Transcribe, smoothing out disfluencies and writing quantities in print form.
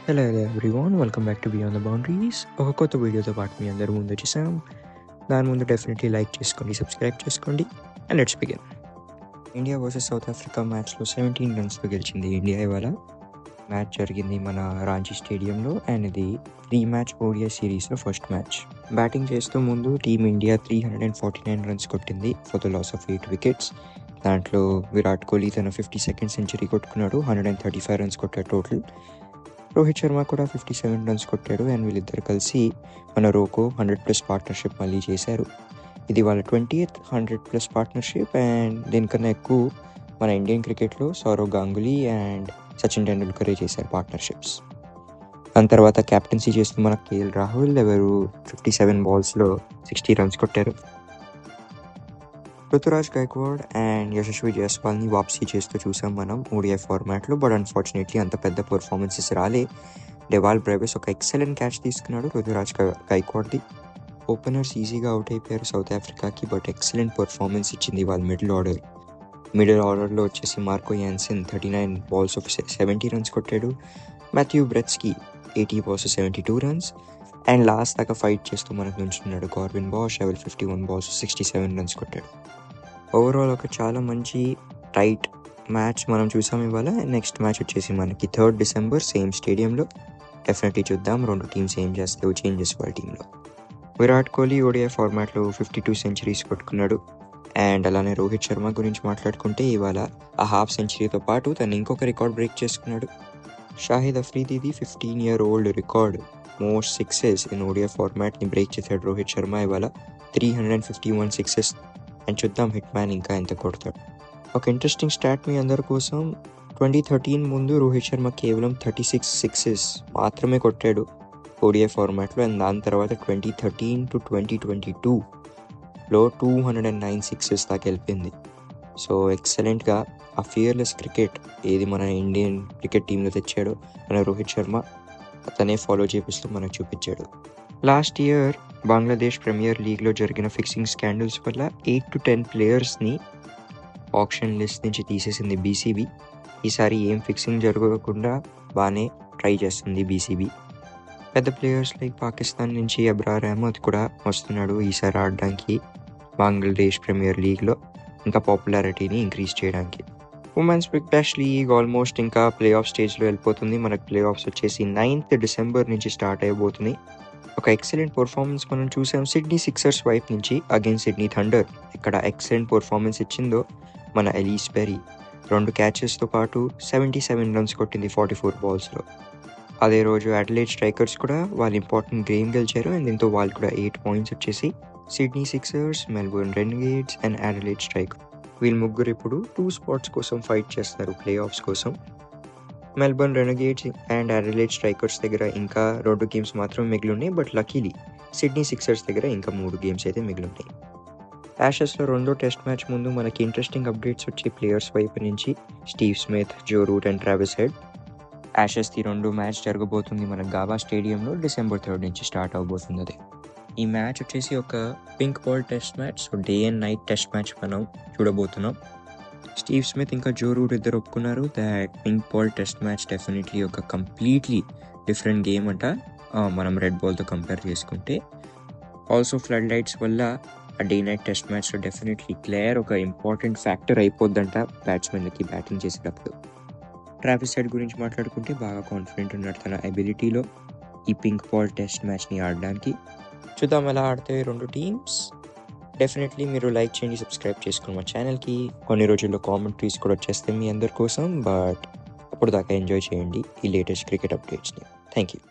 Hello everyone, welcome back to beyond the boundaries. ఒక కొత్త వీడియోతో పాటు మీ అందరి ముందు వచ్చేసాం. దాని ముందు డెఫినెట్లీ లైక్ చేసుకోండి, సబ్స్క్రైబ్ చేసుకోండి and let's begin. India versus south Africa మ్యాచ్లో 17 రన్స్తో గెలిచింది ఇండియా. ఇవాళ మ్యాచ్ జరిగింది మన రాంచీ స్టేడియంలో అండ్ ఇది 3-మ్యాచ్ ఓడిఐ సిరీస్లో ఫస్ట్ మ్యాచ్. బ్యాటింగ్ చేస్తూ ముందు టీమిండియా 349 రన్స్ కొట్టింది for the loss of 8 wickets. దాంట్లో విరాట్ కోహ్లీ తన 52nd సెంచరీ కొట్టుకున్నాడు, 135 రన్స్ కొట్టాడు టోటల్. రోహిత్ శర్మ కూడా 57 రన్స్ కొట్టాడు అండ్ వీళ్ళిద్దరు కలిసి మన రోకో 100+ పార్ట్నర్షిప్ మళ్ళీ చేశారు. ఇది వాళ్ళ 20th 100+ పార్ట్నర్షిప్ అండ్ దీనికన్నా ఎక్కువ మన ఇండియన్ క్రికెట్లో సౌరవ్ గంగూలీ అండ్ సచిన్ టెండూల్కరే చేశారు పార్ట్నర్షిప్స్. దాని తర్వాత క్యాప్టెన్సీ చేస్తూ మన కేఎల్ రాహుల్ 57 బాల్స్లో 60 రన్స్ కొట్టారు. రుతురాజ్ గైక్వాడ్ అండ్ యశస్వి జైస్వాల్ని వాపసీ చేస్తూ చూసాం మనం ఓడిఐ ఫార్మాట్లో. బట్ అన్ఫార్చునేట్లీ అంత పెద్ద పర్ఫార్మెన్సెస్ రాలే. డెవాల్ బ్రేవిస్ ఒక ఎక్సలెంట్ క్యాచ్ తీసుకున్నాడు రుతురాజ్ గైక్వాడ్ది. ఓపెనర్స్ ఈజీగా అవుట్ అయిపోయారు సౌత్ ఆఫ్రికాకి, బట్ ఎక్సలెంట్ పర్ఫార్మెన్స్ ఇచ్చింది వాళ్ళ మిడిల్ ఆర్డర్లో వచ్చేసి Marco Jansen 39 balls of 70 runs కొట్టాడు. Matthew Breetzke 80 balls of 72 runs and last దాకా ఫైట్ చేస్తూ మనకు నుంచున్నాడు Corbin Bosch 51 balls of 67 runs కొట్టాడు. ఓవరాల్ ఒక చాలా మంచి టైట్ మ్యాచ్ మనం చూసాం ఇవాళ. నెక్స్ట్ మ్యాచ్ వచ్చేసి మనకి 3rd December సేమ్ స్టేడియంలో. డెఫినెట్లీ చూద్దాం రెండు టీమ్స్ ఏం చేస్తాయో చేంజెస్ వాళ్ళ టీంలో. విరాట్ కోహ్లీ ఓడిఐ ఫార్మాట్లో 52 సెంచరీస్ కొట్టుకున్నాడు అండ్ అలానే రోహిత్ శర్మ గురించి మాట్లాడుకుంటే ఇవాళ ఆ హాఫ్ సెంచరీతో పాటు తను ఇంకొక రికార్డ్ బ్రేక్ చేసుకున్నాడు. షాహిద్ అఫ్రీదీది 15-year-old record most sixes in ODI ఫార్మాట్ని బ్రేక్ చేశాడు రోహిత్ శర్మ ఇవాళ. 351 సిక్సెస్ అండ్ చూద్దాం హిట్ మ్యాన్ ఇంకా ఎంత కొడతాడు. ఒక ఇంట్రెస్టింగ్ స్టాట్ మీ అందరి కోసం. 2013 ముందు రోహిత్ శర్మ కేవలం 36 సిక్సెస్ మాత్రమే కొట్టాడు ఓడిఐ ఫార్మాట్లో అండ్ దాని తర్వాత 2013 to 2022లో 209 సిక్సెస్ దాకా వెళ్ళిపోయింది. సో ఎక్సలెంట్గా ఆ ఫియర్లెస్ క్రికెట్ ఏది మన ఇండియన్ క్రికెట్ టీంలో తెచ్చాడో మన రోహిత్ శర్మ అతనే ఫాలో చేపిస్తూ మనకు చూపించాడు. లాస్ట్ ఇయర్ బంగ్లాదేశ్ ప్రీమియర్ లీగ్లో జరిగిన ఫిక్సింగ్ స్కాండల్స్ వల్ల 8 to 10 ప్లేయర్స్ని ఆప్షన్ లిస్ట్ నుంచి తీసేసింది బీసీబీ. ఈసారి ఏం ఫిక్సింగ్ జరగకుండా బాగానే ట్రై చేస్తుంది బీసీబీ. పెద్ద ప్లేయర్స్ లైక్ పాకిస్తాన్ నుంచి అబ్రార్ అహ్మద్ కూడా వస్తున్నాడు ఈసారి ఆడడానికి బంగ్లాదేశ్ ప్రీమియర్ లీగ్లో, ఇంకా పాపులారిటీని ఇంక్రీజ్ చేయడానికి. Women's big bash league almost ఇంకా ప్లే ఆఫ్ స్టేజ్లో వెళ్ళిపోతుంది. మనకు ప్లే ఆఫ్స్ వచ్చేసి 9th December నుంచి స్టార్ట్ అయిపోతుంది. ఒక ఎక్సలెంట్ పర్ఫార్మెన్స్ మనం చూసాం సిడ్నీ సిక్సర్స్ వైపు నుంచి అగైన్స్ సిడ్నీ థండర్. ఇక్కడ ఎక్సలెంట్ పర్ఫార్మెన్స్ ఇచ్చిందో మన ఎలీస్ పెరీ 2 క్యాచెస్తో పాటు 77 రన్స్ కొట్టింది 44 balls-లో. అదే రోజు అడిలైడ్ స్ట్రైకర్స్ కూడా వాళ్ళు ఇంపార్టెంట్ గేమ్ గెలిచారు అండ్ దీంతో వాళ్ళు కూడా 8 points వచ్చేసి Sydney sixers, Melbourne Renegades and Adelaide striker. వీళ్ళు ముగ్గురు ఇప్పుడు 2 spots కోసం ఫైట్ చేస్తారు ప్లే ఆఫ్స్ కోసం. Melbourne Renegades and Adelaide strikers దగ్గర ఇంకా 2 గేమ్స్ మాత్రం మిగిలి ఉన్నాయి. బట్ లక్కీలీ సిడ్నీ సిక్సర్స్ దగ్గర ఇంకా 3 గేమ్స్ అయితే మిగిలి ఉన్నాయి. యాషెస్లో 2వ టెస్ట్ మ్యాచ్ ముందు మనకి ఇంట్రెస్టింగ్ అప్డేట్స్ వచ్చి ప్లేయర్స్ వైపు నుంచి Steve Smith, Joe Root and Travis Head. యాషెస్ది 2 మ్యాచ్ జరగబోతుంది మన గాబా స్టేడియంలో December 3rd నుంచి స్టార్ట్ అవబోతుంది. అది ఈ మ్యాచ్ వచ్చేసి ఒక pink ball test match, so day and night test match మనం చూడబోతున్నాం. స్టీవ్ స్మిత్ ఇంకా జో రూట్ ఇద్దరు ఒప్పుకున్నారు that pink ball test match definitely ఒక కంప్లీట్లీ డిఫరెంట్ గేమ్ అంట మనం రెడ్ బాల్తో కంపేర్ చేసుకుంటే. ఆల్సో ఫ్లడ్ లైట్స్ వల్ల ఆ డే నైట్ టెస్ట్ మ్యాచ్లో డెఫినెట్లీ క్లియర్ ఒక ఇంపార్టెంట్ ఫ్యాక్టర్ అయిపోద్దంట బ్యాట్స్మెన్లకి బ్యాటింగ్ చేసేటప్పుడు. ట్రావిస్ హెడ్ గురించి మాట్లాడుకుంటే బాగా కాన్ఫిడెంట్ ఉన్నాడు తన ఎబిలిటీలో ఈ పింక్ బాల్ టెస్ట్ మ్యాచ్ని ఆడడానికి. చూద్దాం ఎలా ఆడితే 2 టీమ్స్. డెఫినెట్లీ మీరు లైక్ చేయండి, సబ్స్క్రైబ్ చేసుకుని మా ఛానల్కి. కొన్ని రోజుల్లో కామెంట్రీస్ కూడా వచ్చేస్తాయి మీ అందరి కోసం, బట్ అప్పుడు దాకా ఎంజాయ్ చేయండి ఈ లేటెస్ట్ క్రికెట్ అప్డేట్స్ని. Thank you.